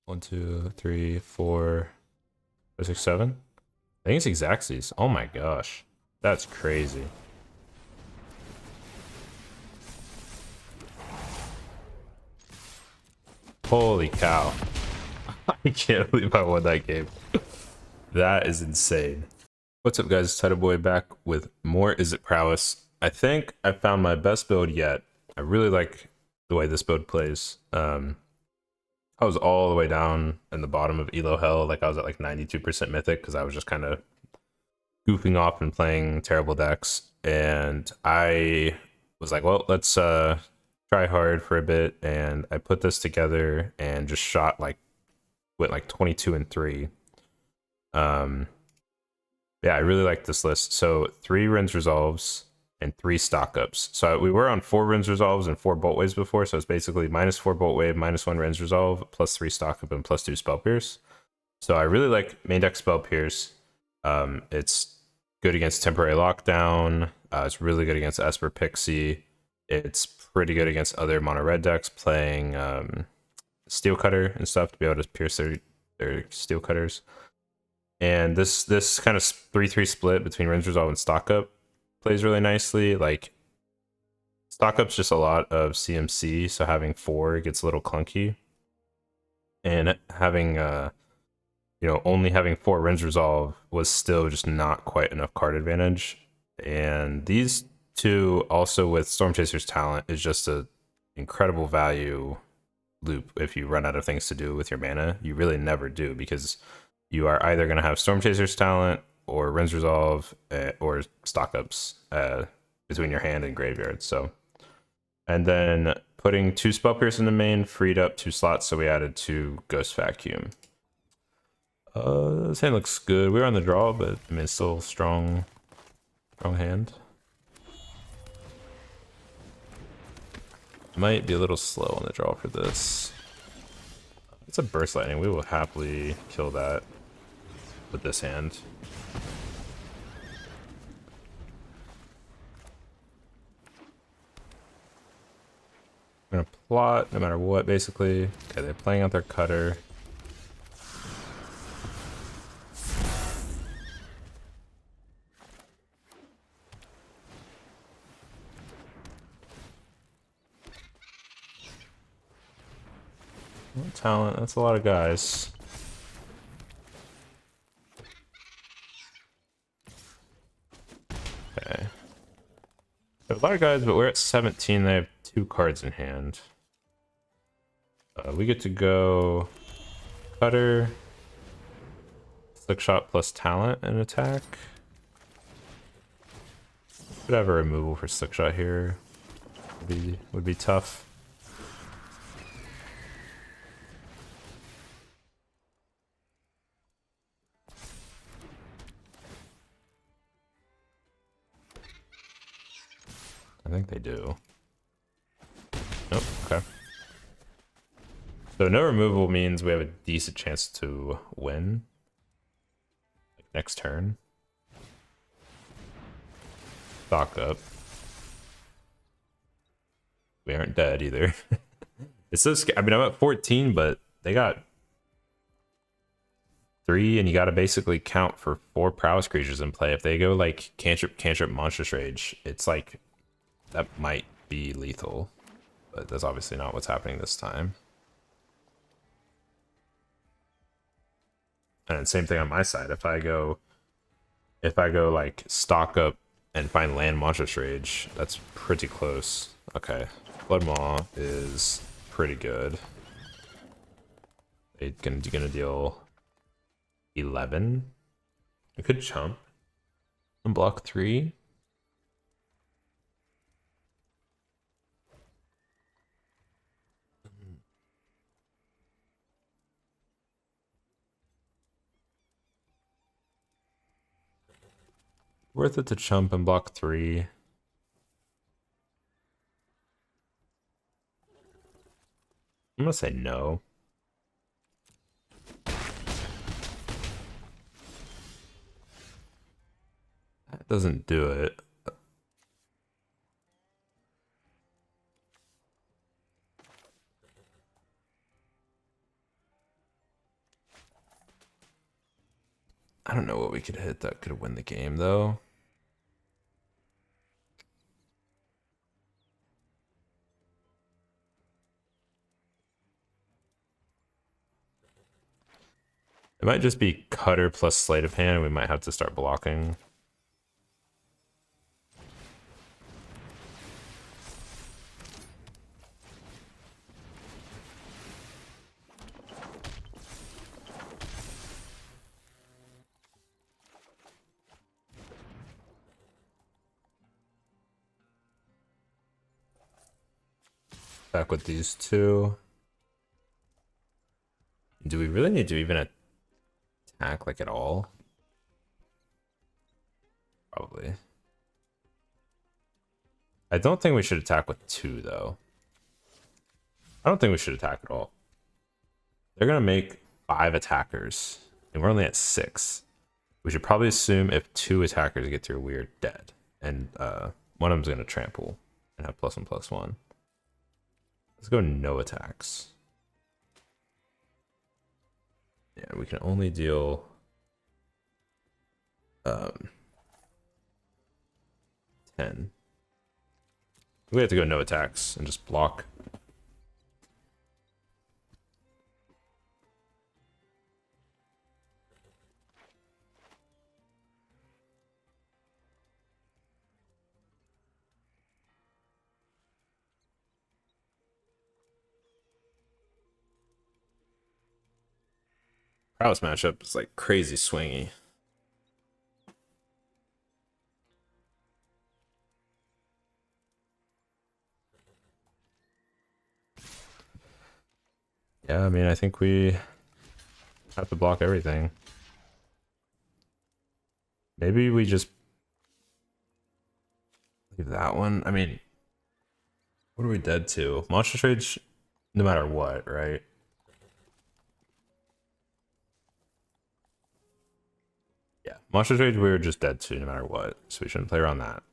1, 2, 3, 4, 5, 6, 7. I think it's Xaxes. Oh my gosh. That's crazy. Holy cow. I can't believe I won that game. That is insane. What's up, guys? Title Boy back with more Izzet Prowess. I think I found my best build yet. I really like the way this build plays. I was all the way down in the bottom of Elo Hell. Like I was at like 92% Mythic because I was just kind of goofing off and playing terrible decks. And I was like, well, let's try hard for a bit. And I put this together and just went like 22 and 3. Yeah, I really like this list. So 3 Rinse Resolves and 3 stock ups. So we were on 4 Rinse Resolves and 4 Bolt Waves before, so it's basically -4 Bolt Wave, -1 Rinse Resolve, +3 stock up, and +2 Spell Pierce. So I really like main deck Spell Pierce. It's good against Temporary Lockdown. It's really good against Esper Pixie. It's pretty good against other mono red decks playing Steel Cutter and stuff to be able to pierce their Steel Cutters. And this kind of 3-3 split between Rinse Resolve and Stock Up plays really nicely. Like, Stock Up's just a lot of CMC, so having 4 gets a little clunky. And having, only having 4 Rinse Resolve was still just not quite enough card advantage. And these two, also with Storm Chaser's talent, is just a incredible value loop if you run out of things to do with your mana. You really never do, because you are either going to have Storm Chaser's talent or Rinse Resolve or stock ups between your hand and graveyard. So, and then putting 2 Spell Pierce in the main freed up 2 slots, so we added 2 Ghost Vacuum. This hand looks good. We were on the draw, but I mean, it's still strong hand. Might be a little slow on the draw for this. It's a Burst Lightning. We will happily kill that with this hand. I'm gonna plot no matter what, basically. Okay, they're playing out their cutter. Talent, that's a lot of guys. Okay. A lot of guys, but we're at 17. They have 2 cards in hand. We get to go Cutter, Slick Shot plus Talent and attack. Could have a removal for Slick Shot here. Would be tough. I think they do. Nope, okay. So no removal means we have a decent chance to win. Like next turn. Stock up. We aren't dead either. It's so scary. I mean, I'm at 14, but they got 3, and you gotta basically count for 4 prowess creatures in play. If they go like cantrip, monstrous rage, it's like that might be lethal, but that's obviously not what's happening this time. And same thing on my side. If I go like stock up and find land monstrous rage, that's pretty close. Okay, Blood Maw is pretty good. They're gonna deal 11. I could chump and block 3. Worth it to chump and block 3. I'm gonna say no. That doesn't do it. I don't know what we could hit that could win the game though. It might just be Cutter plus Sleight of Hand. We might have to start blocking. Back with these two. Do we really need to even attack like at all? Probably. I don't think we should attack with two though. I don't think we should attack at all. They're gonna make 5 attackers, and we're only at 6. We should probably assume if 2 attackers get through, we're dead, and one of them's gonna trample and have +1/+1. Let's go no attacks. Yeah, we can only deal 10. We have to go no attacks and just block. Prowess matchup is like crazy swingy. Yeah, I mean, I think we have to block everything. Maybe we just leave that one. I mean, what are we dead to? Monster Trade, no matter what, right? Yeah, Monster Trade we were just dead to no matter what, so we shouldn't play around that.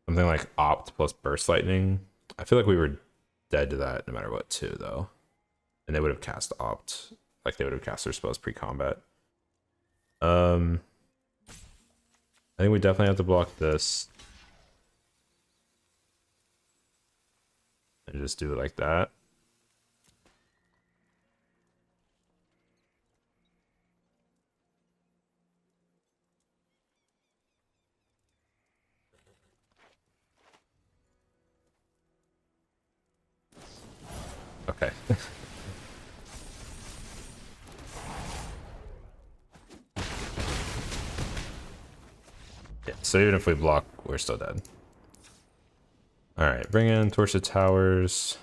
Something like Opt plus Burst Lightning. I feel like we were dead to that no matter what too, though. And they would have cast Opt, like they would have cast their spells pre-combat. I think we definitely have to block this. And just do it like that. Okay. Yeah, so even if we block, we're still dead. Alright, bring in Torch of Towers.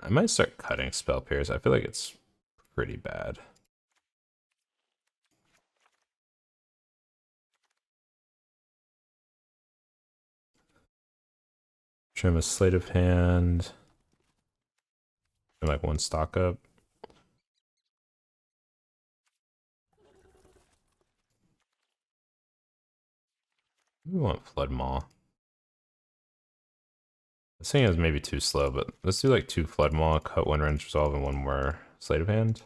I might start cutting Spell Pierce. I feel like it's pretty bad. Trim a Sleight of Hand. And like 1 stock up. We want Flood Maw. This thing is maybe too slow, but let's do like 2 Flood Maw, cut 1 Range Resolve, and 1 more Sleight of Hand.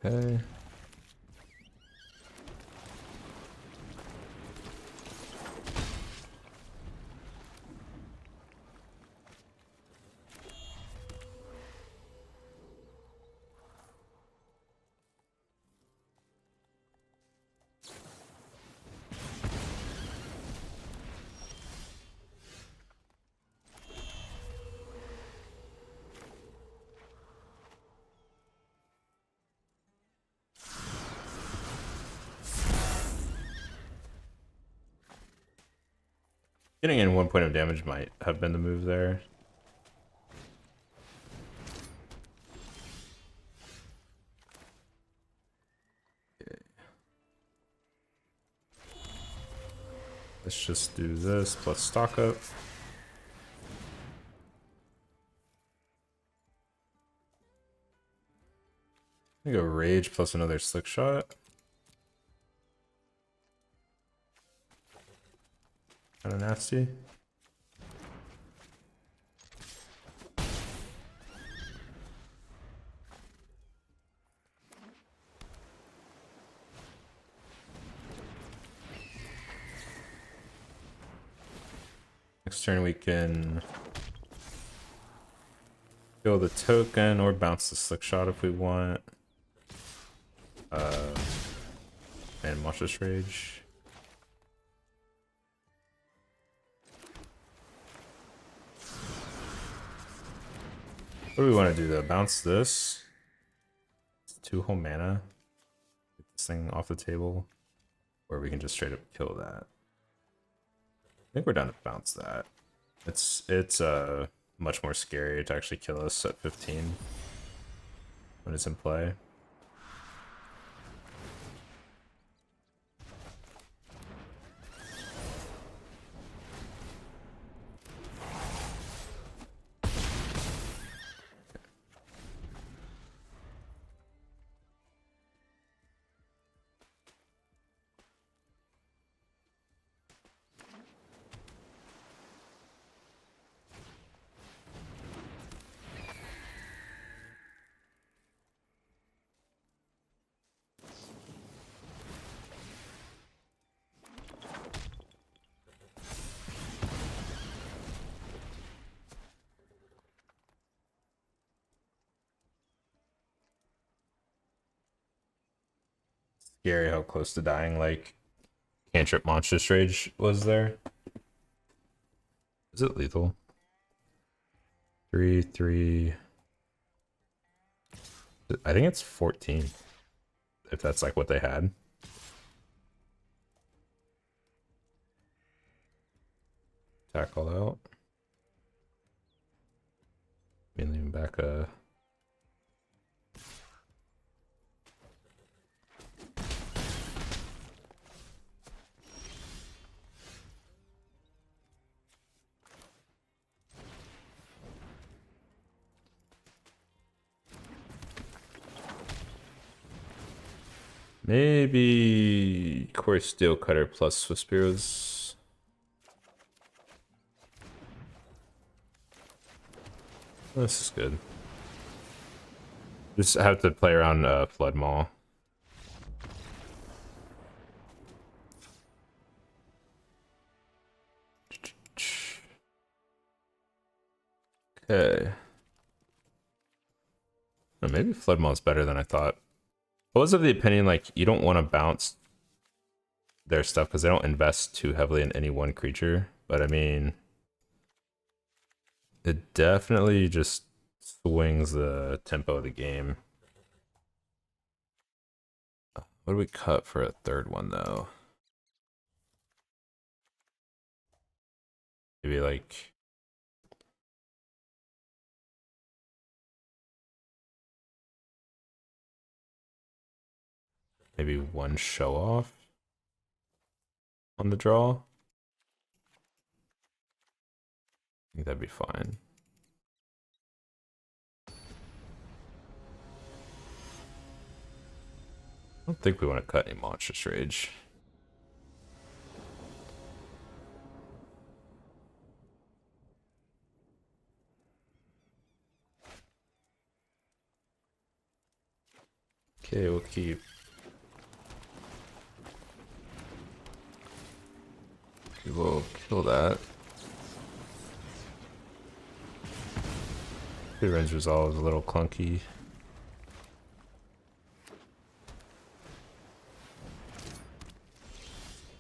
Okay. Getting in 1 point of damage might have been the move there. Let's just do this plus stock up. I go rage plus another slick shot. Kind of nasty. Next turn we can kill the token or bounce the slick shot if we want. And Monstrous Rage. What do we want to do though? Bounce this. It's 2 whole mana. Get this thing off the table. Or we can just straight up kill that. I think we're down to bounce that. It's much more scary to actually kill us at 15 when it's in play. Scary how close to dying like Cantrip Monstrous Rage was there. Is it lethal? 3/3. I think it's 14. If that's like what they had. Attack all out. Mainly back a. Maybe Cori-Steel Cutter plus Swiss Spears. This is good. Just have to play around Flood Maw. Okay. Oh, maybe Flood Maw is better than I thought. I was of the opinion like you don't want to bounce their stuff because they don't invest too heavily in any one creature. But I mean, it definitely just swings the tempo of the game. What do we cut for a third one though? Maybe like. Maybe one show off on the draw. I think that'd be fine. I don't think we want to cut any Monstrous Rage. Okay, we'll keep. We will kill that. 3 range resolve is a little clunky.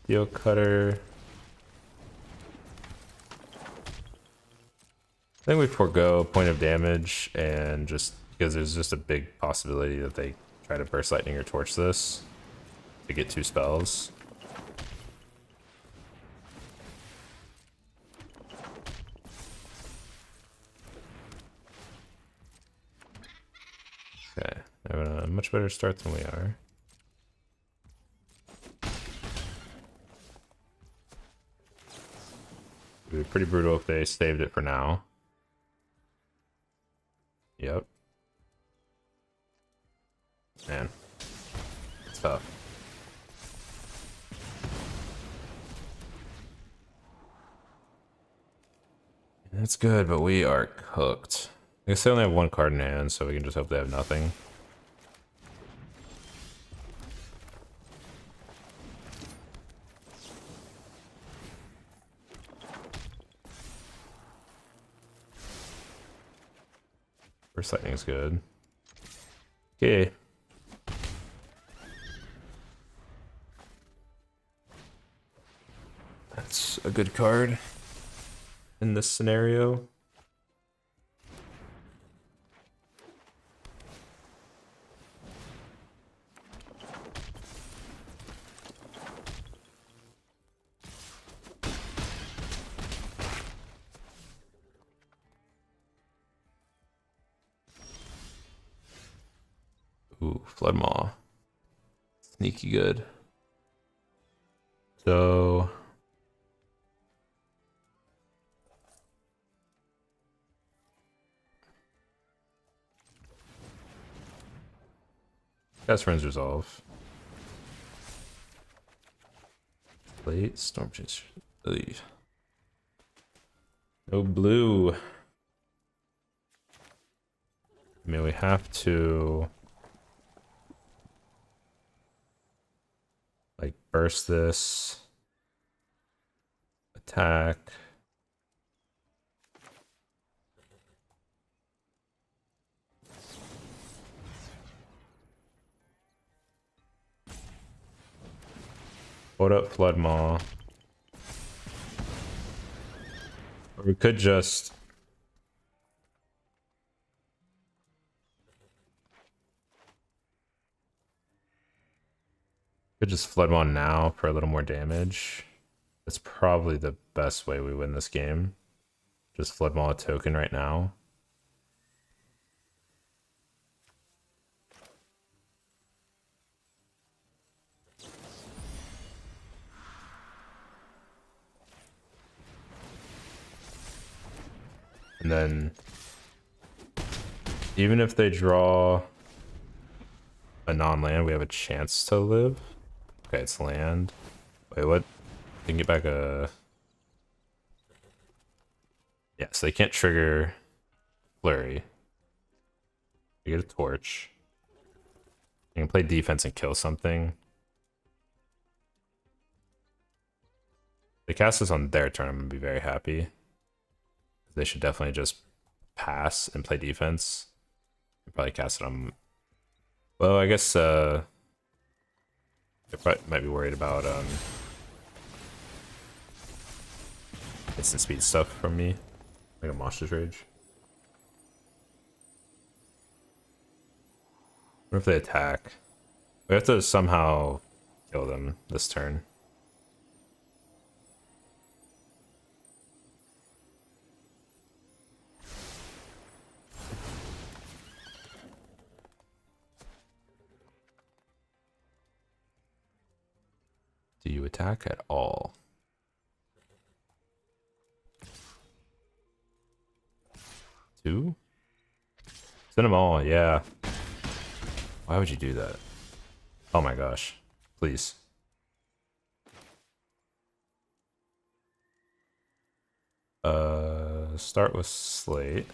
Steel Cutter. I think we forego point of damage and just because there's just a big possibility that they try to burst lightning or torch this to get 2 spells. Okay, having a much better start than we are. It'd be pretty brutal if they saved it for now. Yep. Man. It's tough. That's good, but we are cooked. I guess they only have one card in hand, so we can just hope they have nothing. First lightning's good. Okay. That's a good card in this scenario. Ooh, Floodmaw. Sneaky good. So cast Friends Resolve. Plate, Storm Chase. No blue. I mean, we have to like burst this, attack. Hold up Floodmaw. Or we could just Floodmaw now for a little more damage. That's probably the best way we win this game. Just Floodmaw a token right now. And then even if they draw a non-land, we have a chance to live. Okay, it's land. Wait, what? They can get back a... Yeah, so they can't trigger Flurry. You get a torch. You can play defense and kill something. They cast this on their turn, I'm gonna be very happy. They should definitely just pass and play defense. Probably cast it on... Well, I guess they might be worried about instant speed stuff from me. Like a Monster's Rage. What if they attack? We have to somehow kill them this turn. Do you attack at all? Two? Send them all, yeah. Why would you do that? Oh my gosh. Please. Start with Slate.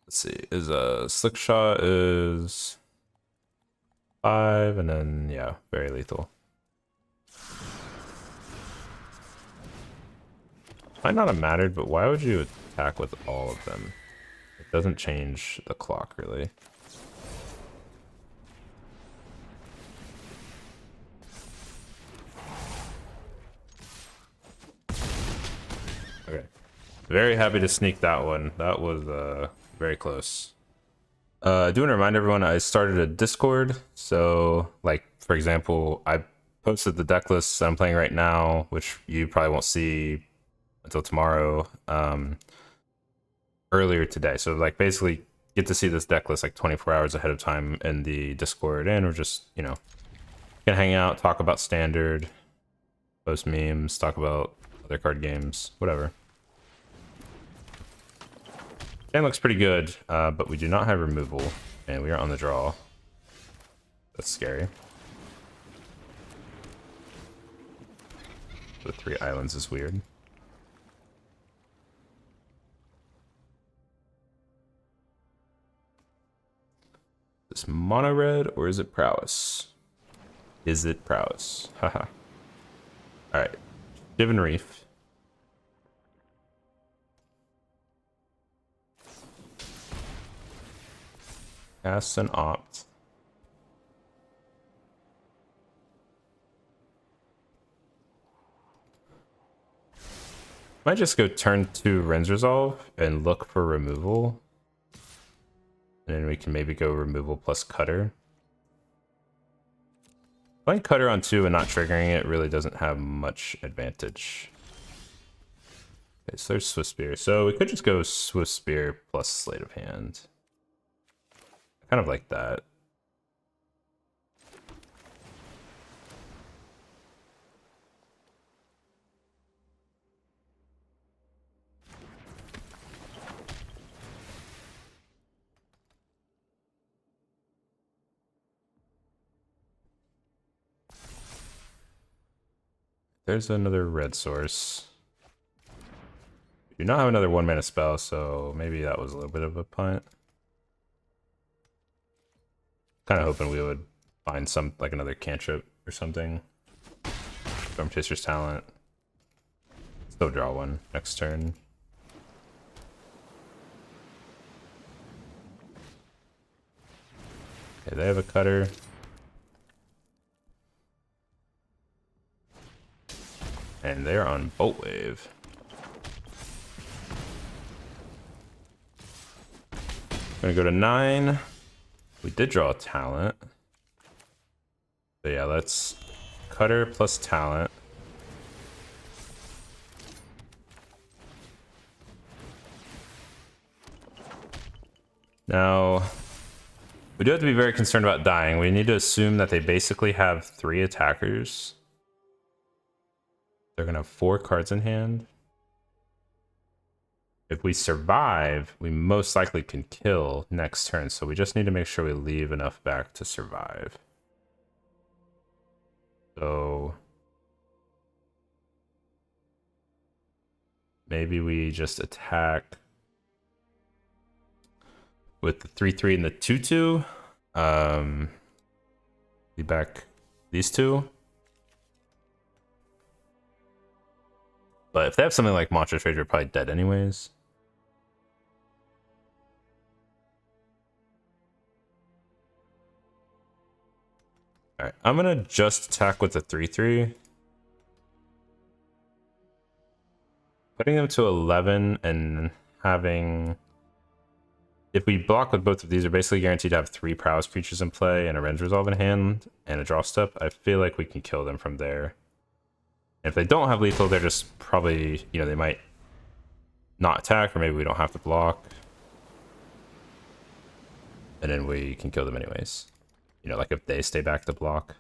Let's see, is Slick Shot is 5, and then yeah, very lethal. Might not have mattered, but why would you attack with all of them? It doesn't change the clock really. Okay, very happy to sneak that one. That was very close. I do want to remind everyone I started a Discord. So like, for example, I posted the deck lists I'm playing right now, which you probably won't see until tomorrow. earlier today. So like basically get to see this deck list like 24 hours ahead of time in the Discord, and we're just, you know, gonna hang out, talk about standard, post memes, talk about other card games, whatever. Game looks pretty good, but we do not have removal, and we are on the draw. That's scary. The 3 islands is weird. Is this mono red or is it Prowess? Izzet Prowess. Haha. Alright. Divin Reef. Cast and opt. Might just go turn 2 Rens Resolve and look for removal. And then we can maybe go removal plus cutter. Playing cutter on 2 and not triggering it really doesn't have much advantage. Okay, so there's Swift Spear. So we could just go Swift Spear plus Sleight of Hand. I kind of like that. There's another red source. We do not have another 1-mana spell, so maybe that was a little bit of a punt. Kind of hoping we would find some, like another cantrip or something. Storm Chaser's Talent. Still draw one next turn. Okay, they have a cutter. And they're on Bolt Wave. Gonna go to 9. We did draw a talent. So yeah, let's cutter plus talent. Now, we do have to be very concerned about dying. We need to assume that they basically have 3 attackers. They're gonna have 4 cards in hand. If we survive, we most likely can kill next turn, so we just need to make sure we leave enough back to survive. So maybe we just attack with the 3/3 and the 2/2. Be back these 2. But if they have something like Monster Trader, we're probably dead anyways. Alright, I'm gonna just attack with the 3/3. Putting them to 11 and having... If we block with both of these, we're basically guaranteed to have 3 Prowess creatures in play and a Rend Resolve in hand and a draw step. I feel like we can kill them from there. If they don't have lethal, they're just probably, you know, they might not attack, or maybe we don't have to block. And then we can kill them anyways. You know, like if they stay back to block.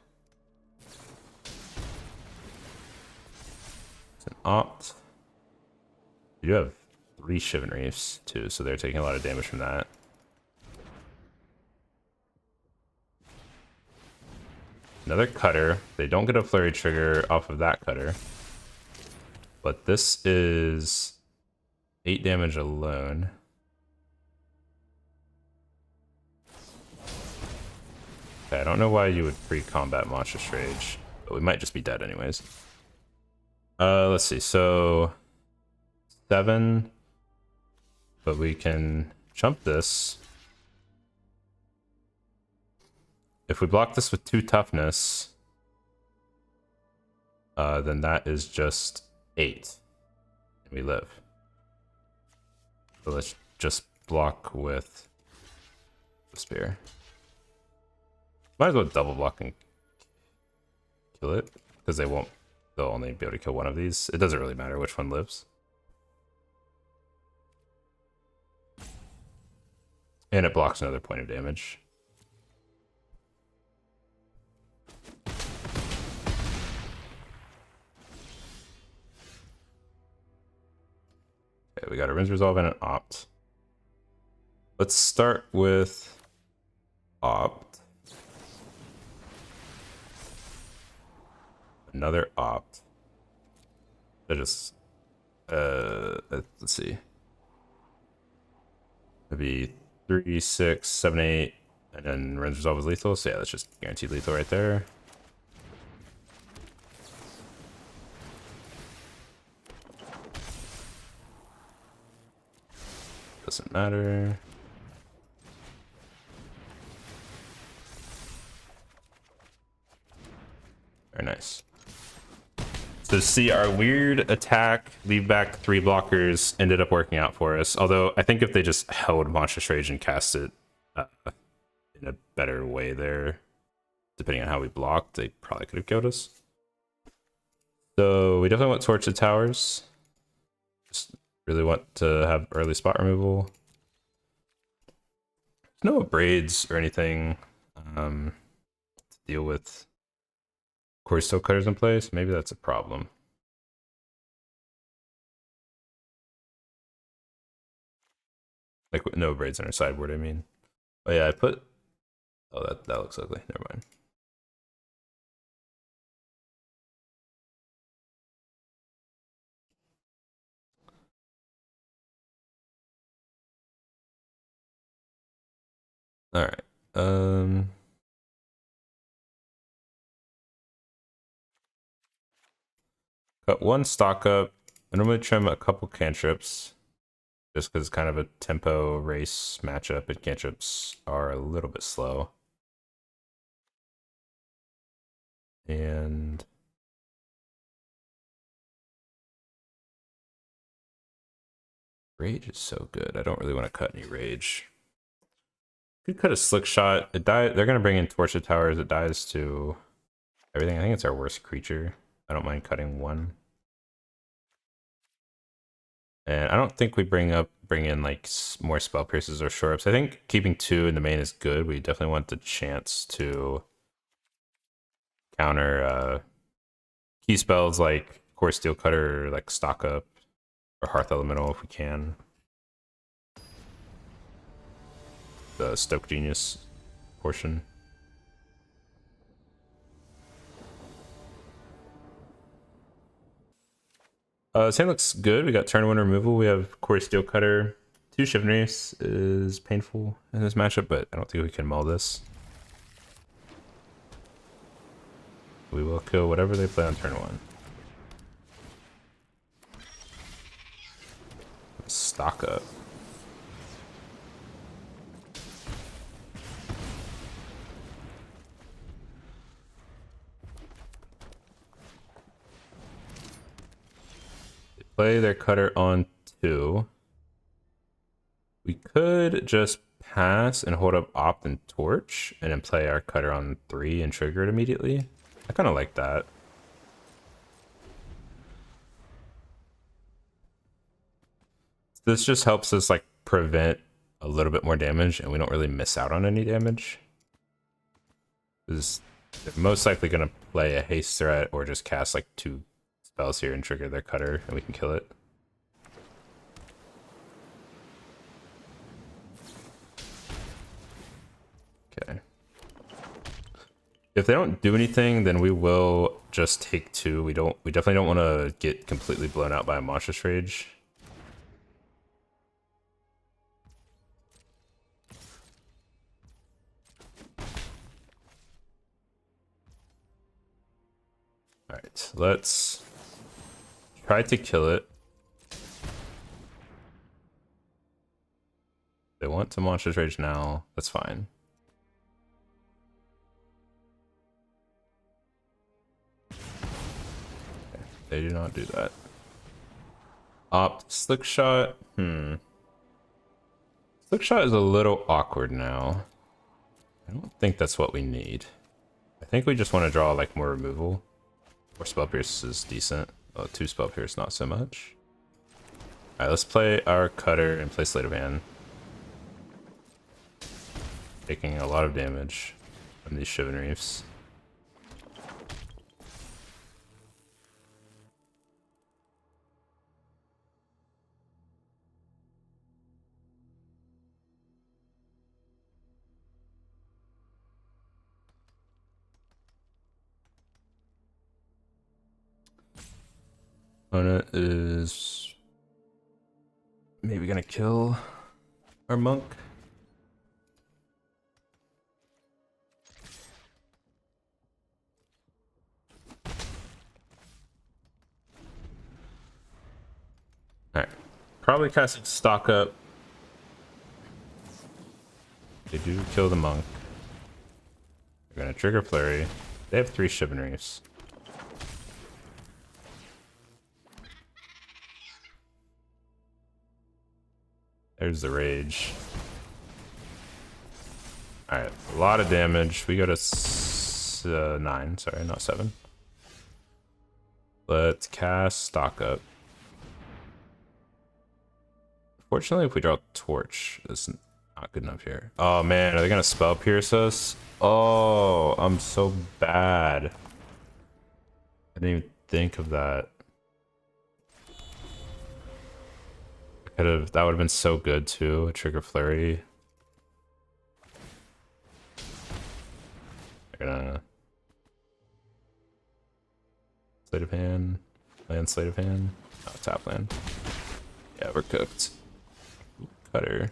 It's an opt. We do have 3 Shivan Reefs too, so they're taking a lot of damage from that. Another cutter. They don't get a flurry trigger off of that cutter. But this is 8 damage alone. Okay, I don't know why you would pre-combat Monstrous Rage, but we might just be dead anyways. Let's see, so 7, but we can jump this. If we block this with 2 toughness, then that is just 8. And we live. So let's just block with the spear. Might as well double block and kill it, because they'll only be able to kill one of these. It doesn't really matter which one lives. And it blocks another point of damage. Okay, we got a Rinse Resolve and an Opt. Let's start with Opt. Another Opt. That just let's see. Maybe 3, 6, 7, 8, and then Rinse Resolve is lethal. So yeah, that's just guaranteed lethal right there. Doesn't matter. Very nice. So see, our weird attack, leave back 3 blockers ended up working out for us. Although I think if they just held Monstrous Rage and cast it in a better way there, depending on how we blocked, they probably could have killed us. So we definitely want Torch the Towers. Just really want to have early spot removal. There's no braids or anything to deal with Cori-Steel cutters in place. Maybe that's a problem. Like no braids on our sideboard, I mean. Oh yeah, I put. Oh, that looks ugly. Never mind. All right. Got 1 stock up. I normally trim a couple cantrips, just because it's kind of a tempo race matchup, and cantrips are a little bit slow. And Rage is so good. I don't really want to cut any Rage. Could cut a Slick Shot. It died. They're gonna bring in Torch of Towers. It dies to everything. I think it's our worst creature. I don't mind cutting 1. And I don't think we bring in like more Spell Pierces or Shore Ups. I think keeping 2 in the main is good. We definitely want the chance to counter key spells like Cori-Steel Cutter, or like Stock Up, or Hearth Elemental if we can. The Stoke Genius portion. This hand looks good. We got turn 1 removal. We have Cori-Steel Cutter. 2 Chivalrous is painful in this matchup, but I don't think we can mull this. We will kill whatever they play on turn 1. Stock up. They play their cutter on 2. We could just pass and hold up Opt and Torch, and then play our cutter on 3 and trigger it immediately. I kind of like that. This just helps us like prevent a little bit more damage, and we don't really miss out on any damage. Because they're most likely going to play a haste threat or just cast like 2 spells here and trigger their cutter, and we can kill it. Okay. If they don't do anything, then we will just take 2. We definitely don't want to get completely blown out by a Monstrous Rage. Alright, let's try to kill it. They want to Monstrous Rage now, that's fine. Okay, they do not do that. Opt Slick Shot. Slick Shot is a little awkward now. I don't think that's what we need. I think we just want to draw like more removal. Or Spell Pierce is decent. Oh, 2 Spell Pierce, not so much. Alright, let's play our cutter and play Sleight of Hand. taking a lot of damage from these Shivan Reefs. Opponent is maybe gonna kill our monk. Alright. Probably casting stock up. They do kill the monk. They're gonna trigger flurry. They have 3 Shivan Reefs. There's the rage. Alright, a lot of damage. We go to 9, sorry, not 7. Let's cast stock up. Fortunately, if we draw Torch, it's not good enough here. Oh man, are they gonna spell pierce us? Oh, I'm so bad. I didn't even think of that. That would have been so good too. A trigger flurry. They're gonna sleight of hand, land sleight of hand. Oh, tap land. Yeah, we're cooked. Ooh, cutter.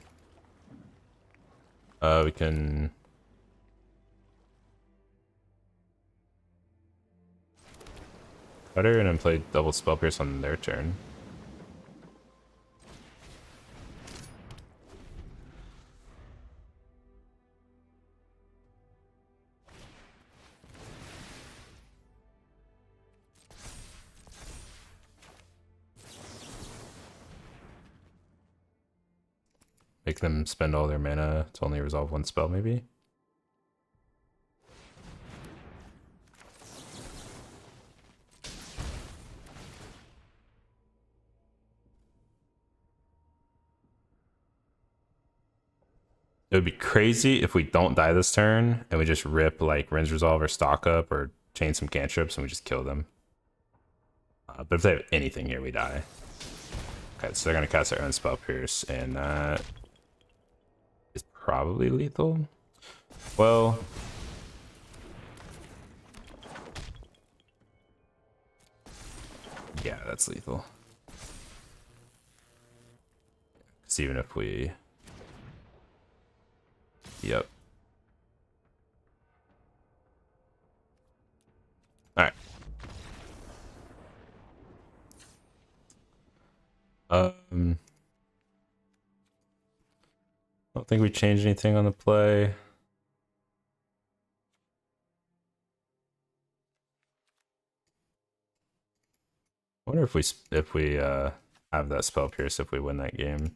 We can cutter and then play double spell pierce on their turn. Make them spend all their mana to only resolve 1 spell, maybe? It would be crazy if we don't die this turn and we just rip like Rinse Resolve or Stock Up or chain some cantrips and we just kill them. But if they have anything here, we die. Okay, so they're gonna cast their own Spell Pierce, and that is probably lethal. Well, yeah, that's lethal. Because even if we... Yep. Alright. I don't think we changed anything on the play. I wonder if we have that spell pierce if we win that game.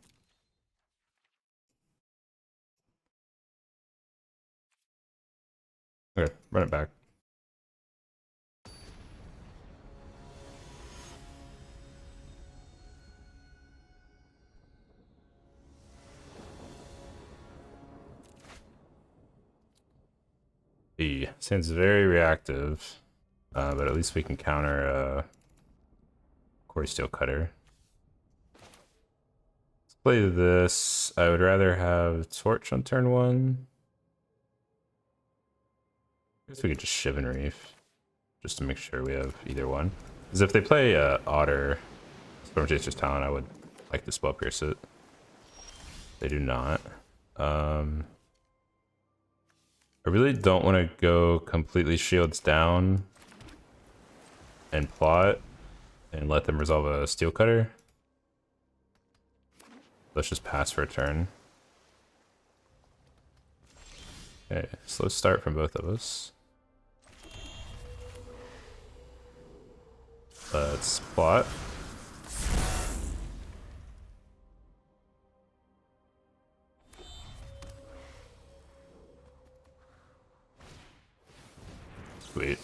Okay, run it back. E seems very reactive, but at least we can counter Cori-Steel Cutter. Let's play this. I would rather have Torch on turn 1. I guess we could just Shivan Reef, just to make sure we have either one. Because if they play Otter, Stormchaser's Talon, I would like to Spell Pierce it. They do not. I really don't want to go completely shields down and plot and let them resolve a Steel Cutter. Let's just pass for a turn. Okay, slow start from both of us. Let's plot. Sweet.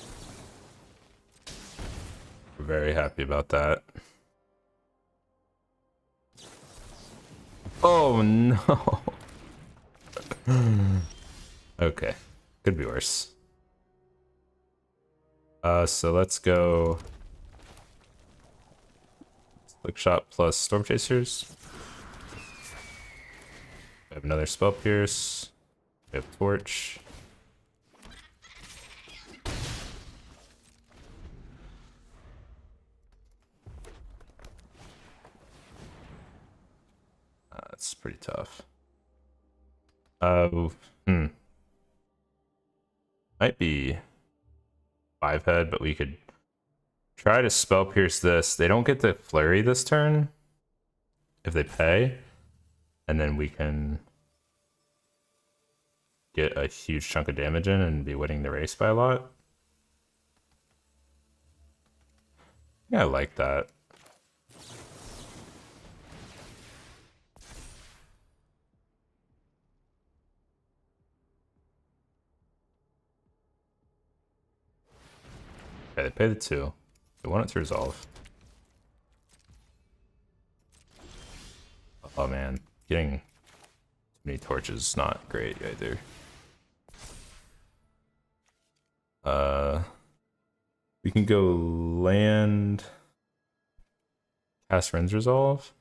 We're very happy about that. Oh no. Okay, could be worse. So let's go Slick Shot plus Storm Chasers. We have another Spell Pierce. We have Torch. That's pretty tough. Might be 5-head, but we could try to Spell Pierce this. They don't get to Flurry this turn if they pay, and then we can get a huge chunk of damage in and be winning the race by a lot. Yeah, I like that. Okay, they pay the 2. They want it to resolve. Oh man, getting too many torches is not great either. We can go land, cast Ren's Resolve,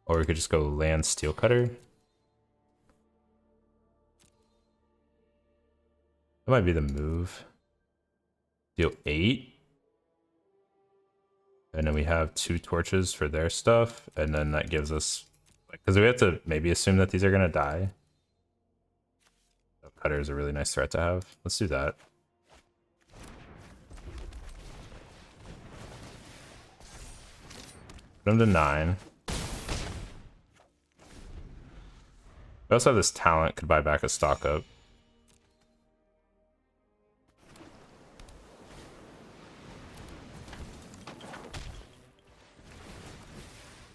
or we could just go land Steel Cutter. That might be the move. Deal 8. And then we have 2 torches for their stuff, and then that gives us, like, because we have to maybe assume that these are gonna die. So Cutter is a really nice threat to have. Let's do that. Put him to 9. We also have this talent, could buy back a stock up.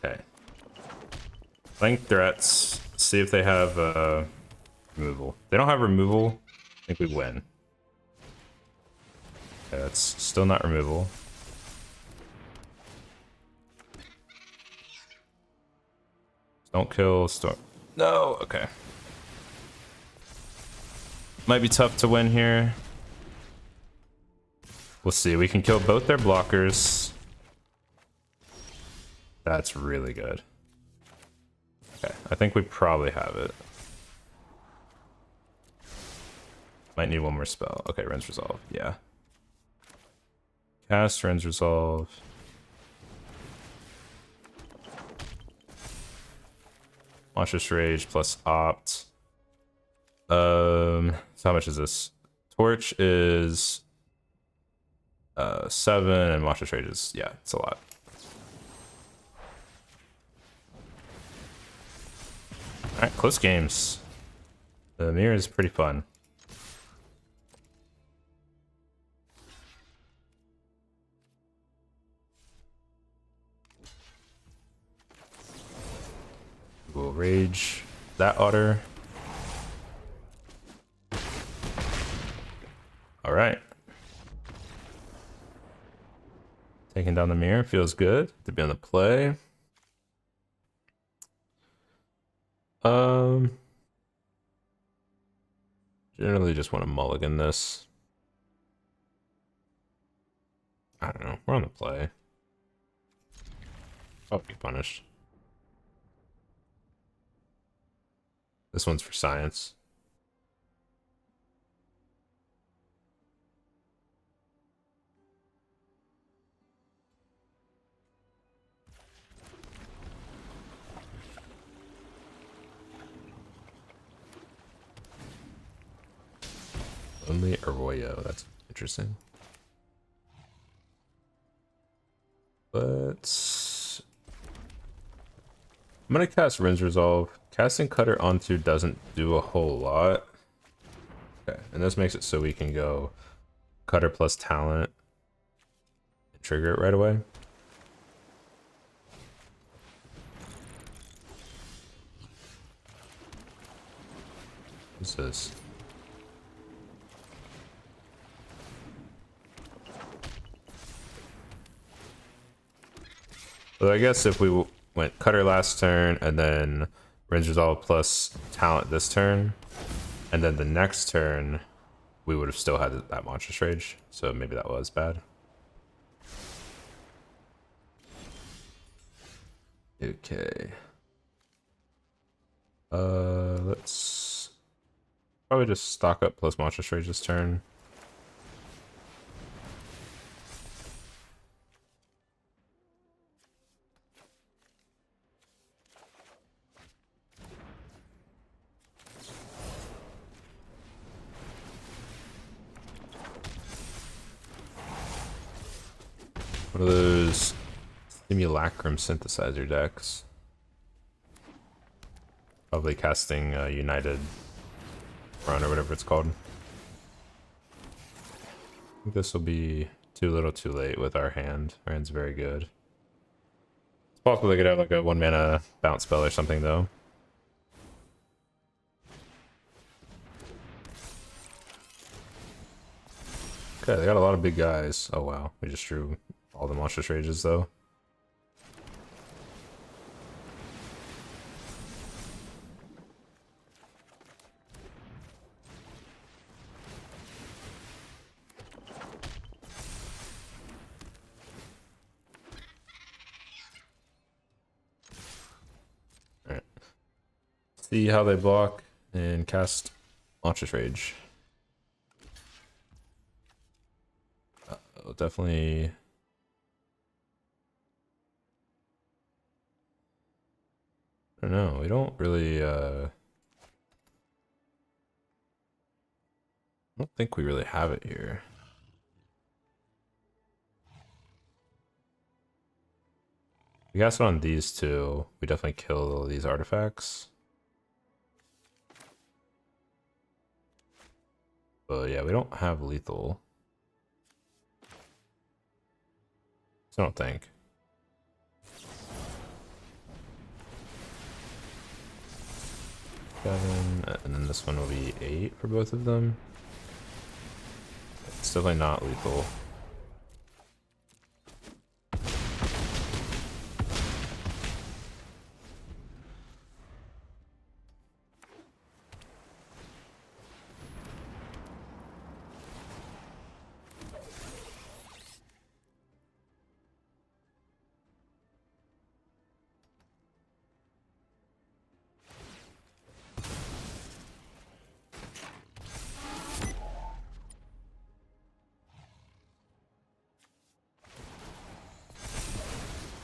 Okay. Playing threats, see if they have removal. If they don't have removal, I think we win. Okay, that's still not removal. Don't kill Storm. No, okay. Might be tough to win here. We'll see. We can kill both their blockers. That's really good. Okay, I think we probably have it. Might need one more spell. Okay, Ren's Resolve. Yeah. Cast Ren's Resolve. Monstrous Rage plus Opt. So how much is this? Torch is 7, and Monstrous Rage is, yeah, it's a lot. Alright, close games. The mirror is pretty fun. We'll rage that otter. Alright. Taking down the mirror feels good to be on the play. Generally just want to mulligan this. I don't know. We're on the play. I'll be punished. This one's for science. Only Arroyo, that's interesting. Let's... I'm gonna cast Ren's Resolve. Casting Cutter onto doesn't do a whole lot. Okay, and this makes it so we can go Cutter plus Talent and trigger it right away. What's this? So I guess if we went Cutter last turn and then Range Resolve plus talent this turn, and then the next turn we would have still had that Monstrous Rage, so maybe that was bad. Okay. Let's probably just stock up plus Monstrous Rage this turn. One of those Simulacrum Synthesizer decks. Probably casting United Run or whatever it's called. I think this will be too little too late with our hand. Our hand's very good. It's possible they could have like a 1 mana bounce spell or something though. Okay, they got a lot of big guys. Oh wow, we just drew all the Monstrous Rages though. Alright. See how they block and cast Monstrous Rage. Definitely. I don't know, we don't really I don't think we really have it here. We cast it on these two, we definitely kill these artifacts. But yeah, we don't have lethal. I don't think. 7, and then this one will be 8 for both of them. It's definitely not lethal.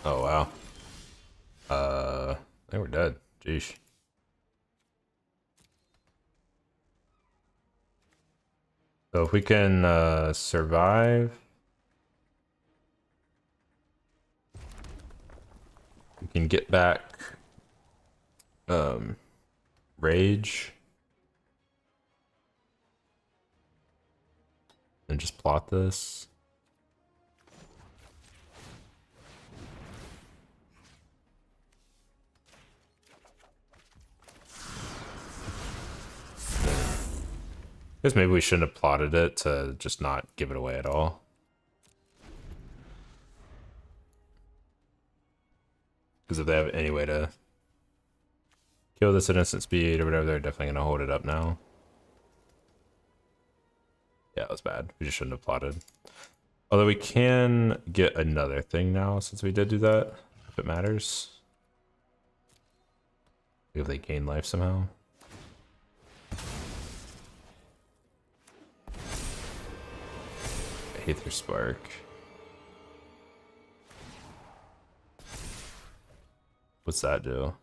Oh wow. I think we're dead. Jeez. So if we can survive, we can get back rage and just plot this. I guess maybe we shouldn't have plotted it to just not give it away at all. Because if they have any way to kill this at instant speed or whatever, they're definitely going to hold it up now. Yeah, that was bad. We just shouldn't have plotted. Although we can get another thing now since we did do that, if it matters. If they gain life somehow. Aether Spark. What's that do?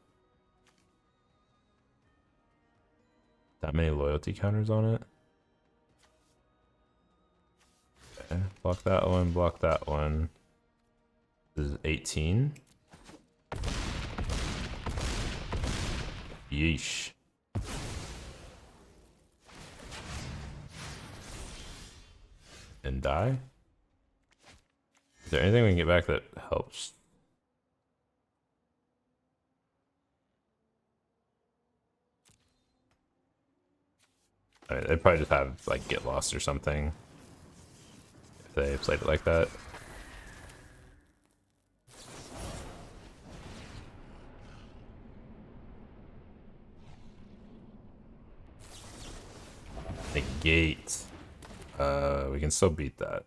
That many loyalty counters on it? Okay, block that one, block that one. This is 18. Yeesh. And die? Is there anything we can get back that helps? I mean, they'd probably just have like get lost or something if they played it like that. Negate. We can still beat that.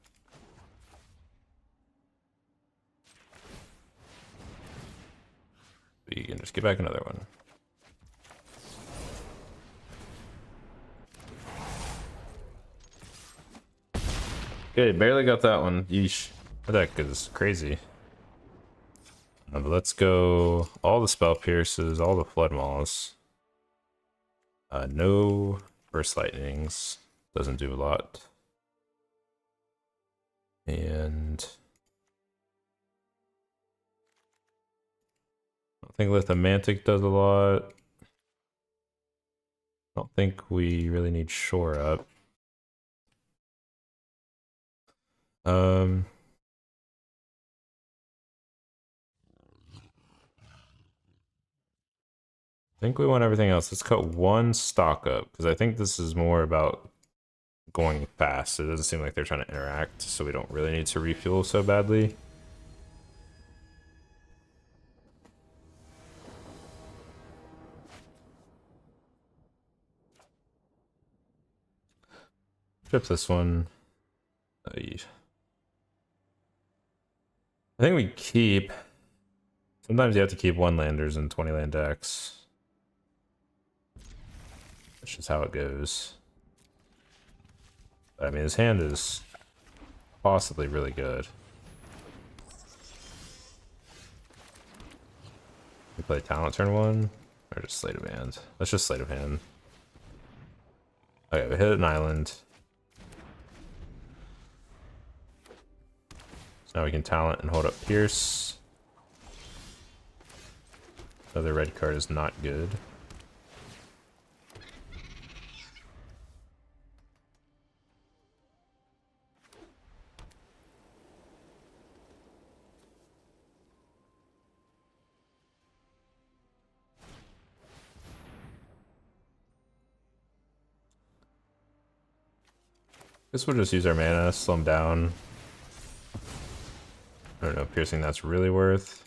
We can just get back another one. Okay, barely got that one. Yeesh. That deck is crazy. But let's go all the Spell Pierces, all the Flood Maws. No Burst Lightnings. Doesn't do a lot. And I don't think Lithomantic does a lot. I don't think we really need Shore Up. I think we want everything else. Let's cut one stock up, because I think this is more about going fast. It doesn't seem like they're trying to interact, so we don't really need to refuel so badly. Flip this one. I think we keep. Sometimes you have to keep 1-landers in 20-land decks. That's just how it goes. I mean, his hand is possibly really good. We play Talent turn 1, or just Sleight of Hand. Let's just Sleight of Hand. Okay, we hit an island. So now we can Talent and hold up Pierce. Another red card is not good. Guess we'll just use our mana, slow him down. I don't know, piercing that's really worth.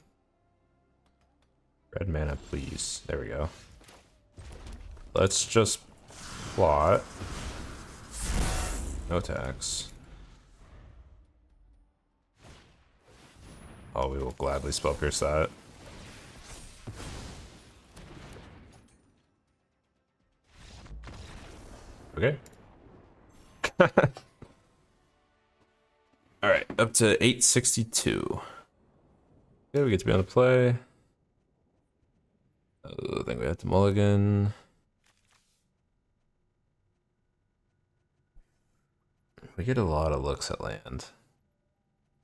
Red mana, please. There we go. Let's just plot. No tax. Oh, we will gladly spell pierce that. Okay. All right, up to 862. Okay, we get to be on the play. I think we have to mulligan. We get a lot of looks at land.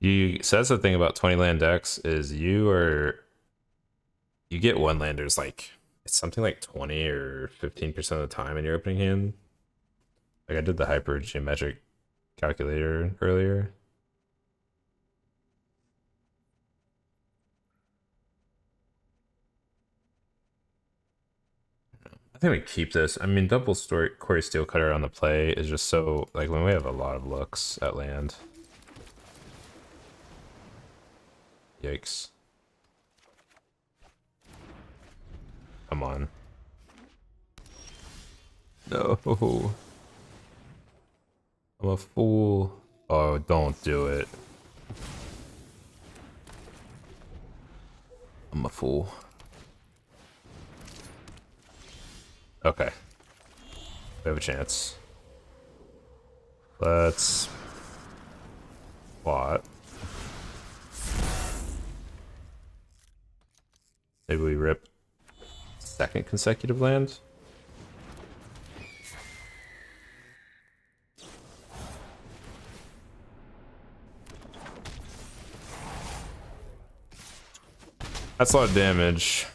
So that's the thing about 20-land decks is you get 1-landers like it's something like 20 or 15% of the time in your opening hand. Like I did the hyper geometric calculator earlier. I think we keep this. I mean, double story Cori-Steel Cutter on the play is just so like when we have a lot of looks at land. Yikes. Come on. No. I'm a fool. Oh, don't do it. I'm a fool. Okay. We have a chance. Let's plot. Maybe we rip second consecutive land. That's a lot of damage.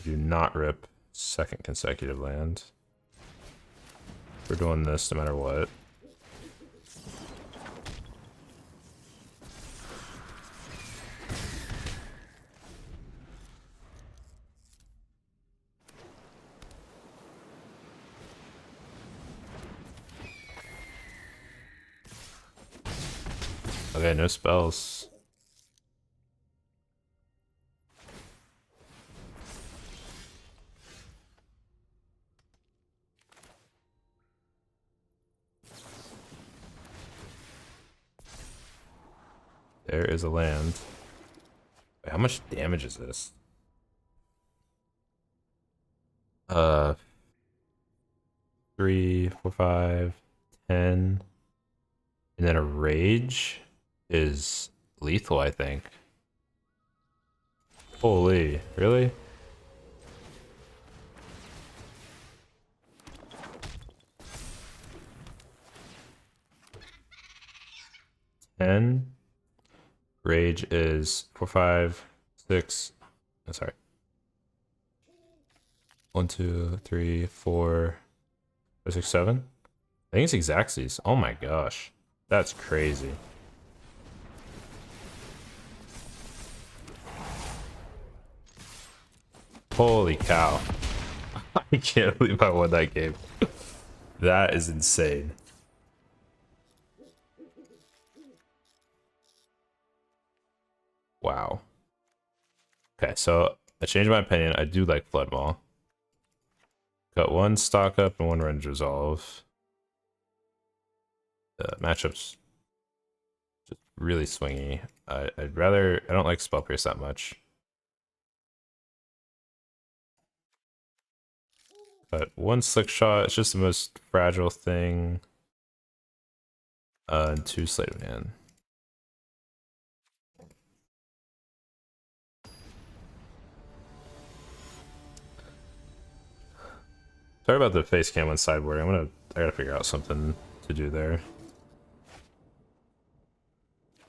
Do not rip second consecutive land. We're doing this no matter what. Okay, no spells. There is a land. Wait, how much damage is this? 3, 4, 5, 10. And then a rage is lethal, I think. Holy, really? Rage is 4, 5, 6. Oh, sorry. 1, 2, 3, 4, 5, 6, 7. I think it's Xaxes. Oh my gosh. That's crazy. Holy cow. I can't believe I won that game. That is insane. Wow. Okay, so I changed my opinion. I do like Flood Maul. Got one stock up and one range resolve. The matchup's just really swingy. I don't like Spell Pierce that much. But one Slick Shot, it's just the most fragile thing. And 2 Sleight of Hand. Sorry about the face cam on sideboard. I gotta figure out something to do there.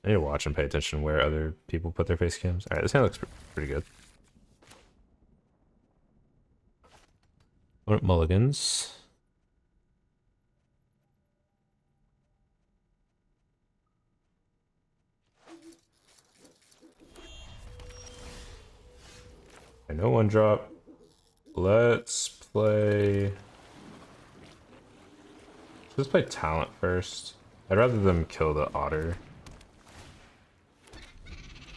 I need to watch and pay attention where other people put their face cams. Alright, this hand looks pretty good. What mulligans? I know one drop. Let's play. Let's play Talent first. I'd rather them kill the Otter.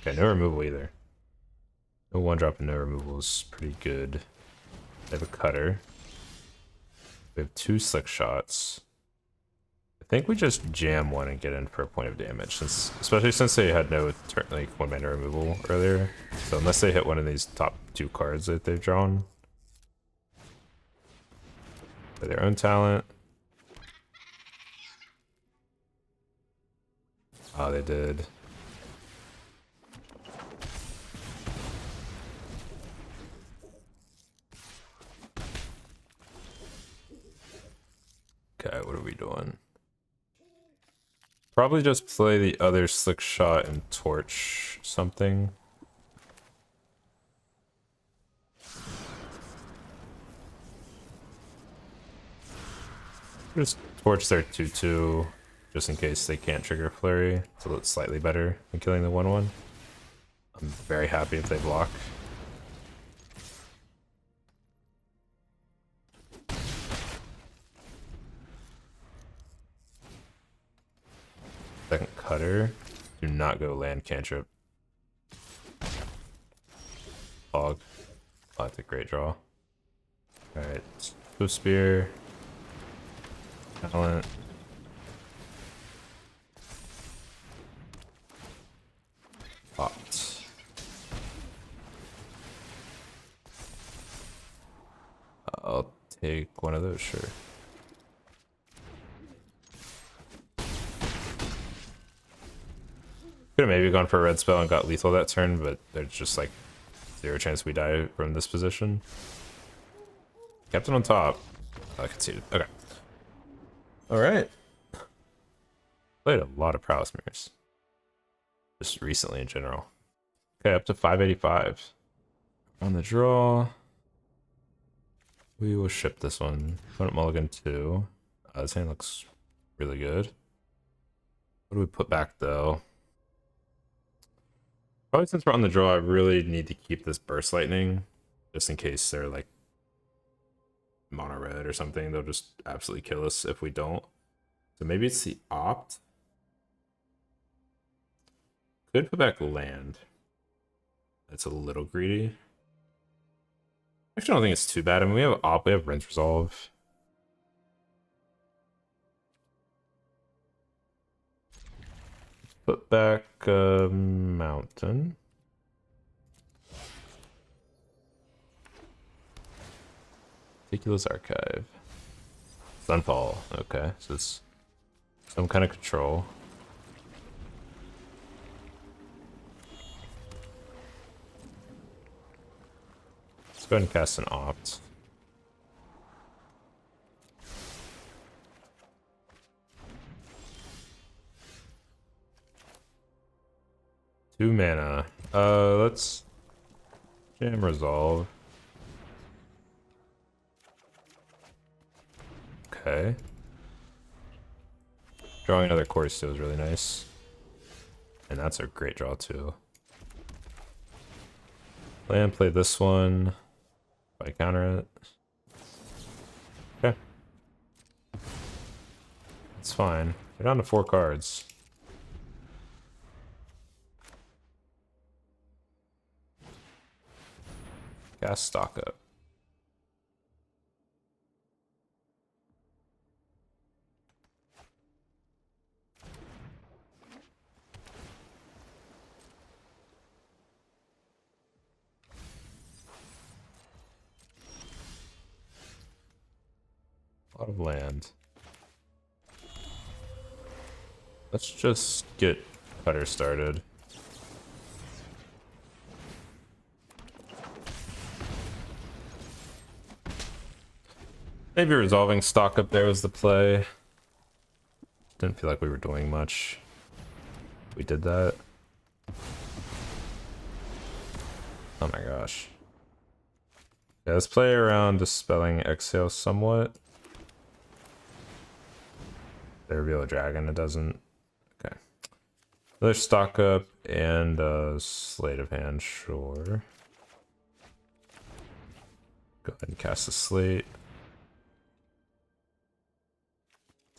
Okay, no removal either. No one drop and no removal is pretty good. They have a Cutter. We have 2 Slick Shots. I think we just jam one and get in for a point of damage, especially since they had no like 1 mana removal earlier. So unless they hit one of these top 2 cards that they've drawn, by their own talent. Oh, they did. Okay, what are we doing? Probably just play the other Slick Shot and torch something. Just torch their 2/2 just in case they can't trigger Flurry, so it's slightly better than killing the 1/1. I'm very happy if they block. Second Cutter. Do not go land cantrip. Hog. Oh, that's a great draw. Alright. Swift Spear. Talent. Popped. I'll take one of those, sure. Could have maybe gone for a red spell and got lethal that turn, but there's just like 0 chance we die from this position. Captain on top. Oh, I conceded. Okay. Alright. Played a lot of Prowess Mirrors. Just recently in general. Okay, up to 585. On the draw. We will ship this one. Put it mulligan 2. This hand looks really good. What do we put back though? Probably since we're on the draw, I really need to keep this Burst Lightning, just in case they're like mono red or something. They'll just absolutely kill us if we don't. So maybe it's the opt. Could put back land. That's a little greedy. Actually, I don't think it's too bad. I mean, we have opt, we have Rinse Resolve. put back Mountain. Ridiculous Archive. Sunfall. Okay, so it's some kind of control. Let's go ahead and cast an Opt. Two mana. Let's jam Resolve. Okay. Drawing another Cori-Steel is really nice. And that's a great draw too. Land, play this one. If I counter it. Okay. It's fine. We're down to 4 cards. Gas stock up. A lot of land. Let's just get Cutter started. Maybe resolving stock up there was the play. Didn't feel like we were doing much. We did that. Oh my gosh. Yeah, let's play around Dispelling Exhale somewhat. They reveal a dragon, it doesn't. Okay. Another stock up and a Slate of Hand, sure. Go ahead and cast a Slate.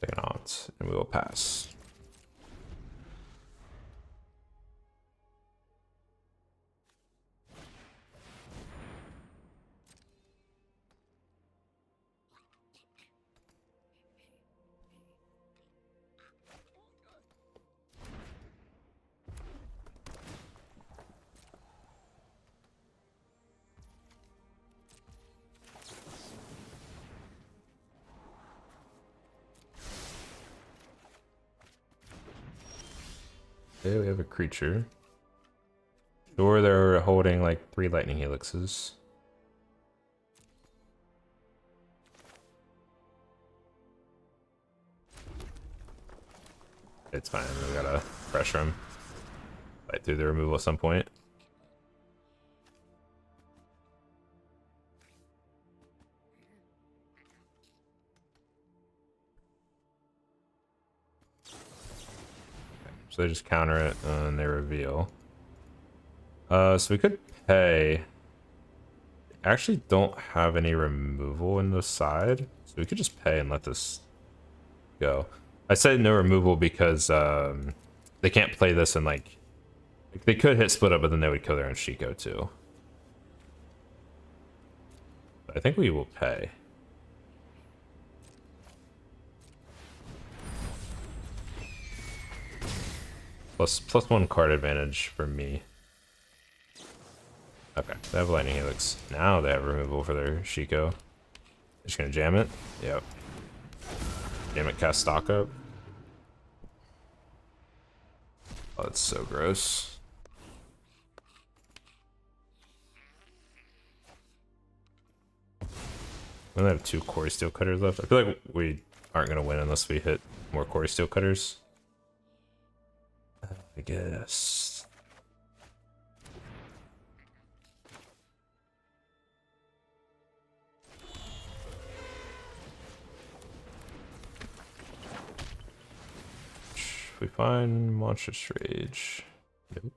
Take an Opt, and we will pass. Okay, we have a creature. Sure, they're holding like 3 lightning helixes. It's fine, we gotta pressure him. Fight through the removal at some point. So they just counter it and they reveal. So we could pay. Actually don't have any removal in the side. So we could just pay and let this go. I said no removal because they can't play this and like they could hit split up, but then they would kill their own Shiko too. But I think we will pay. Plus 1 card advantage for me. Okay, they have Lightning Helix. Now they have removal for their Shiko. Just gonna jam it? Yep. Jam it, cast stock up. Oh, that's so gross. We only have 2 Cori-Steel cutters left. I feel like we aren't gonna win unless we hit more Cori-Steel cutters. I guess. We find Monstrous Rage. Nope.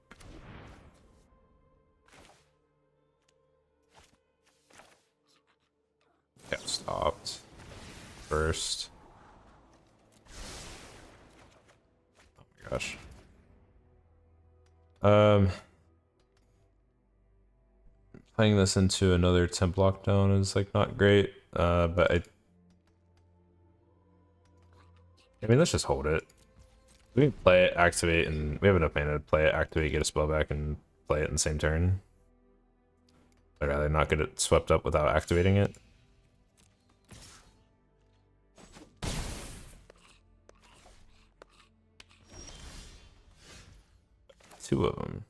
Got stopped. First. Oh my gosh. Playing this into another temp lockdown is like not great, but I mean let's just hold it. We can play it, activate, and we have enough mana to play it, activate, get a spell back, and play it in the same turn. I'd rather not get it swept up without activating it. Two of them.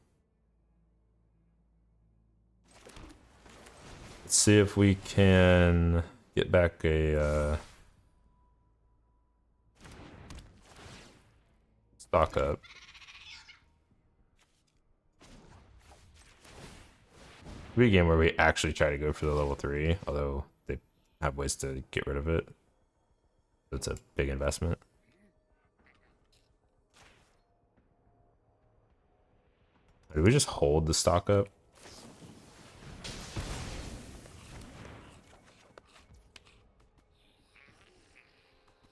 Let's see if we can get back a stock up. It'll be a game where we actually try to go for the level 3, although they have ways to get rid of it. It's a big investment. Do we just hold the stock up?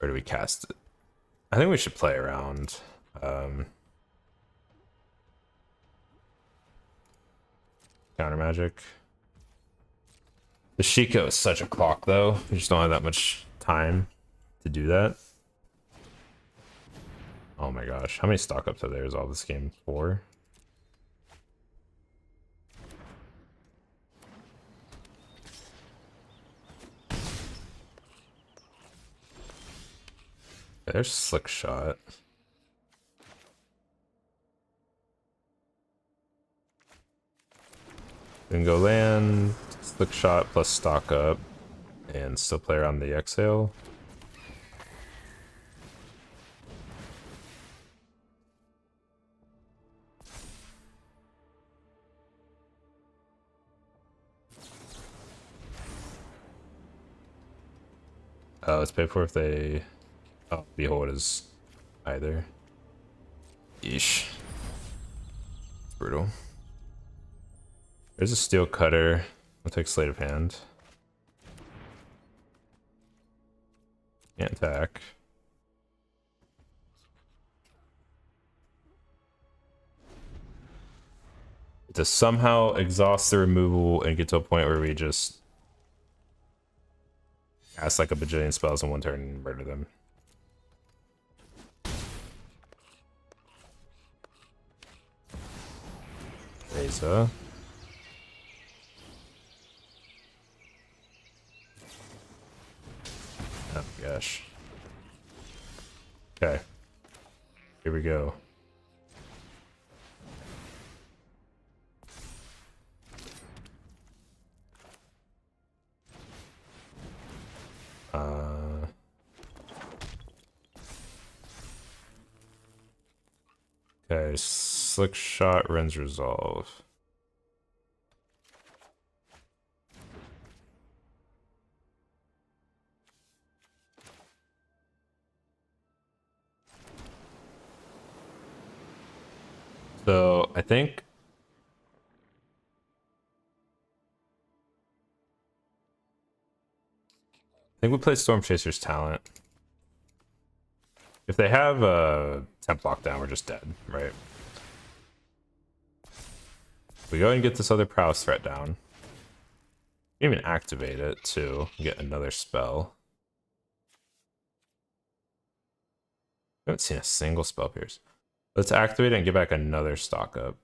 Or do we cast it? I think we should play around. Counter magic. The Shiko is such a clock though. We just don't have that much time to do that. Oh my gosh. How many stock ups are there? Is all this game? 4? There's Slick Shot. We can go land, Slick Shot plus stock up, and still play around the exhale. Oh, it's paid for if they... Oh, Behold is either. Yeesh. It's brutal. There's a Steel Cutter. We'll take Sleight of Hand. Can't attack. To somehow exhaust the removal and get to a point where we just cast like a bajillion spells in one turn and murder them. Reza. Oh gosh. Okay. Here we go. Okay, Slick Shot, Ren's Resolve. So I think we play Storm Chaser's Talent. If they have a temp lockdown, we're just dead, right? We go and get this other Prowess threat down. We can even activate it too, and get another spell. I haven't seen a single spell pierce. Let's activate it and get back another stock up.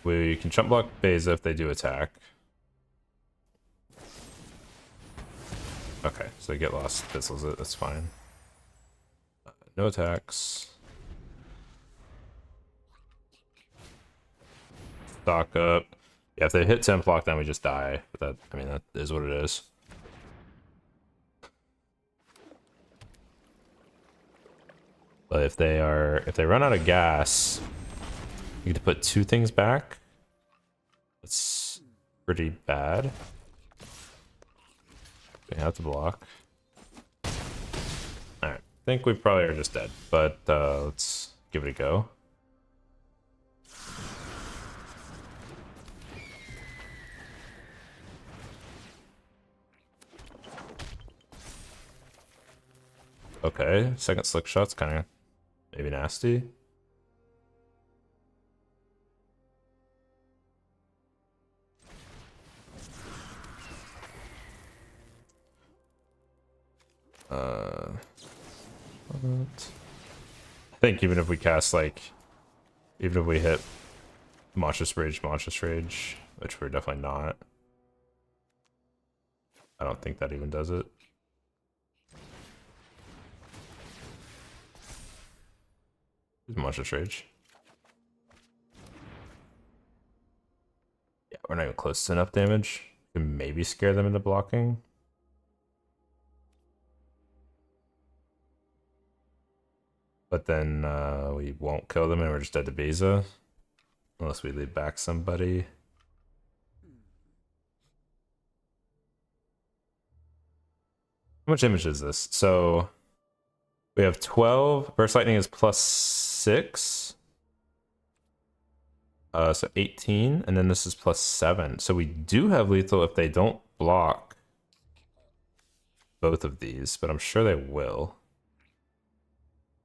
We can chump block Beza if they do attack. Okay, so they get lost, fizzles it, that's fine. No attacks. Stock up. Yeah, if they hit temp lock, then we just die. But that, I mean, that is what it is. But if they run out of gas, you get to put 2 things back. That's pretty bad. We have to block. Alright, I think we probably are just dead, but let's give it a go. Okay, second Slick Shot's kind of maybe nasty. What? I think even if we cast like, even if we hit Monstrous Rage, which we're definitely not. I don't think that even does it. Monstrous Rage. Yeah, we're not even close to enough damage. We can maybe scare them into blocking. But then we won't kill them and we're just dead to Beza. Unless we lead back somebody. How much damage is this? So we have 12. Burst Lightning is +6. So 18. And then this is +7. So we do have lethal if they don't block both of these. But I'm sure they will.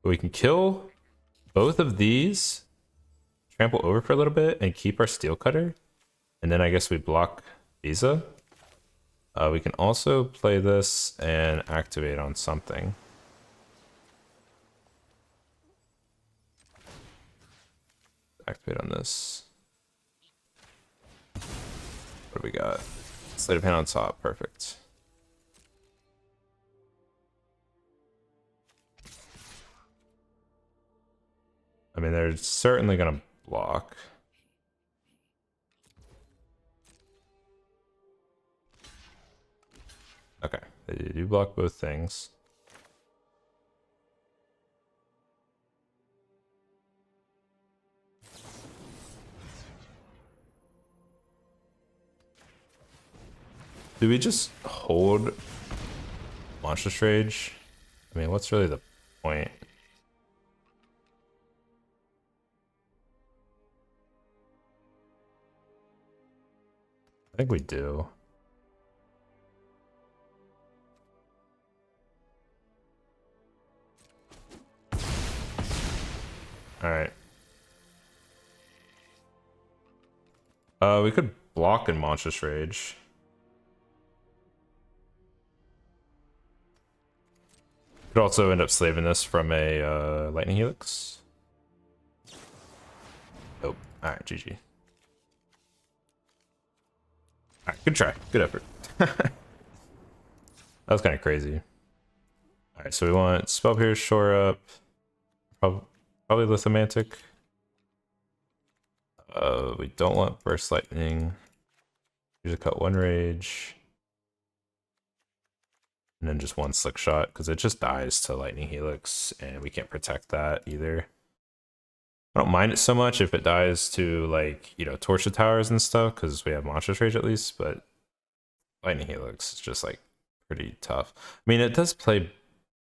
We can kill both of these, trample over for a little bit, and keep our Steel Cutter. And then I guess we block Beza. We can also play this and activate on something. Activate on this. What do we got? Sleight of hand on top, perfect. I mean, they're certainly gonna block. Okay, they do block both things. Do we just hold Monstrous Rage? I mean, what's really the point? I think we do. All right. We could block in Monstrous Rage. Could also end up slaving this from a Lightning Helix. Nope. All right, GG. All right, good try, good effort. That was kind of crazy. All right, so we want Spell Pierce, Shore Up, probably Lithomantic. We don't want Burst Lightning. Here's a cut 1 Rage. And then just 1 Slick Shot, because it just dies to Lightning Helix, and we can't protect that either. I don't mind it so much if it dies to, like, you know, Torch the Towers and stuff, because we have Monstrous Rage at least, but Lightning Helix is just, like, pretty tough. I mean, it does play...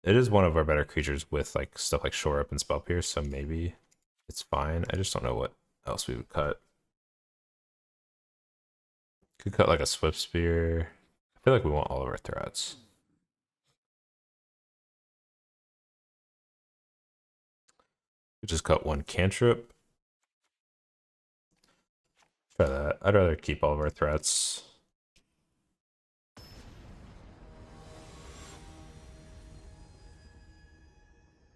It is one of our better creatures with, like, stuff like Shore Up and Spell Pierce, so maybe it's fine. I just don't know what else we would cut. Could cut, like, a Swift Spear. I feel like we want all of our threats. Just cut 1 cantrip. Try that. I'd rather keep all of our threats.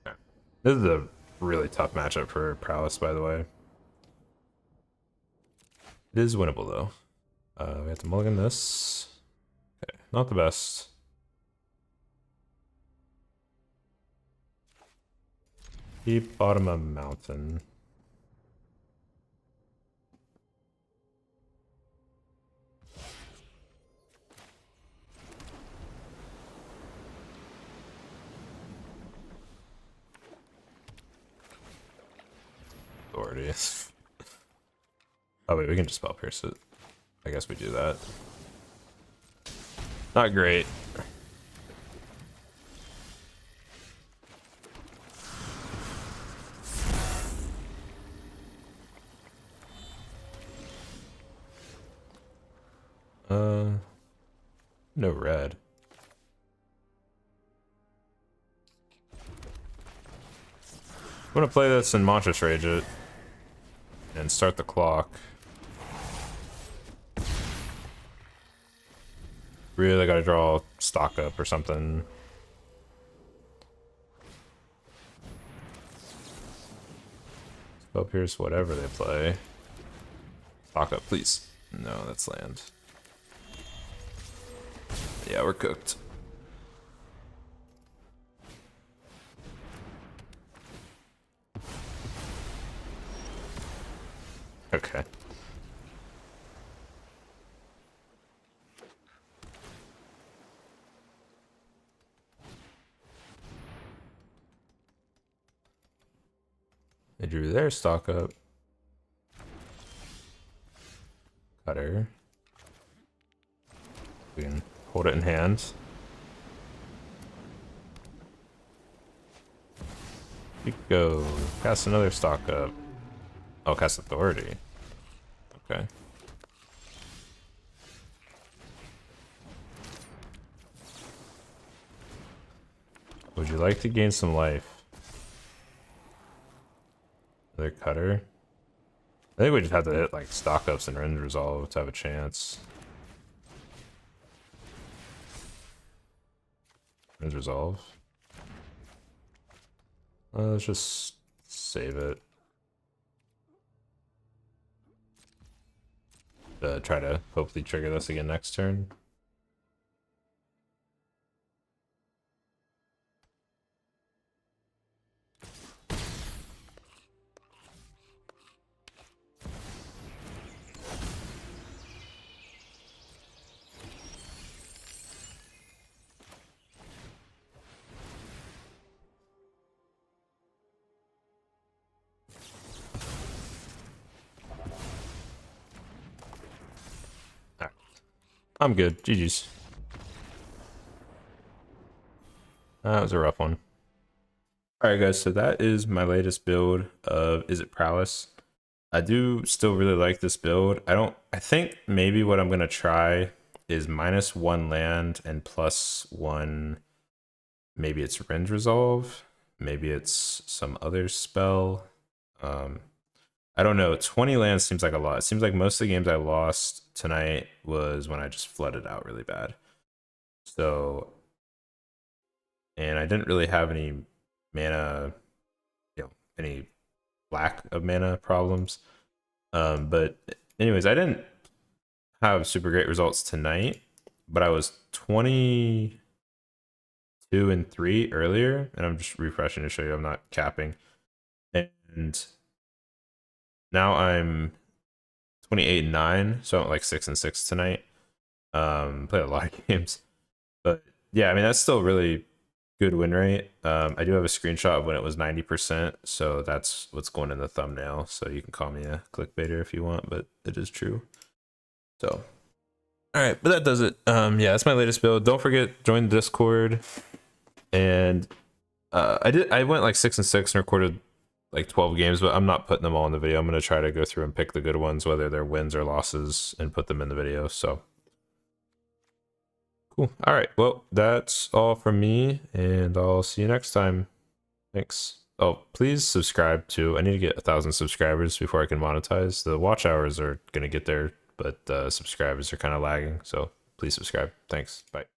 Okay. This is a really tough matchup for Prowess, by the way. It is winnable, though. We have to mulligan this. Okay, not the best. Deep bottom of mountain. Authority. Oh wait, we can just Spell Pierce it. I guess we do that. Not great. No red. I'm gonna play this and Monstrous Rage it and start the clock. Really gotta draw stock up or something. Spell Pierce, whatever they play. Stock up, please. No, that's land. Yeah, we're cooked. Okay. They drew their stock up. Cutter. We can hold it in hand. You go. Cast another stock up. Oh, cast Authority. Okay. Would you like to gain some life? Another Cutter. I think we just have to hit like stock ups and Rend Resolve to have a chance. Rend Resolve. Let's just save it. Try to hopefully trigger this again next turn. I'm good. GG's. That was a rough one. Alright guys, so that is my latest build of Izzet Prowess. I do still really like this build. I think maybe what I'm gonna try is -1 land and +1, maybe it's Rend Resolve, maybe it's some other spell. I don't know, 20 lands seems like a lot. It seems like most of the games I lost tonight was when I just flooded out really bad. So, and I didn't really have any mana, any lack of mana problems. But anyways, I didn't have super great results tonight, but I was 22 and 3 earlier, and I'm just refreshing to show you I'm not capping. And now I'm 28 and 9, so I'm like 6 and 6 tonight. Played a lot of games, but yeah, I mean that's still really good win rate. I do have a screenshot of when it was 90%, so that's what's going in the thumbnail. So you can call me a clickbaiter if you want, but it is true. So, all right, but that does it. Yeah, that's my latest build. Don't forget, join the Discord. And I went like 6 and 6 and recorded like 12 games, but I'm not putting them all in the video. I'm going to try to go through and pick the good ones, whether they're wins or losses, and put them in the video. So cool. All right. Well, that's all from me, and I'll see you next time. Thanks. Oh, please subscribe too. I need to get 1,000 subscribers before I can monetize. The watch hours are going to get there, but subscribers are kind of lagging. So please subscribe. Thanks. Bye.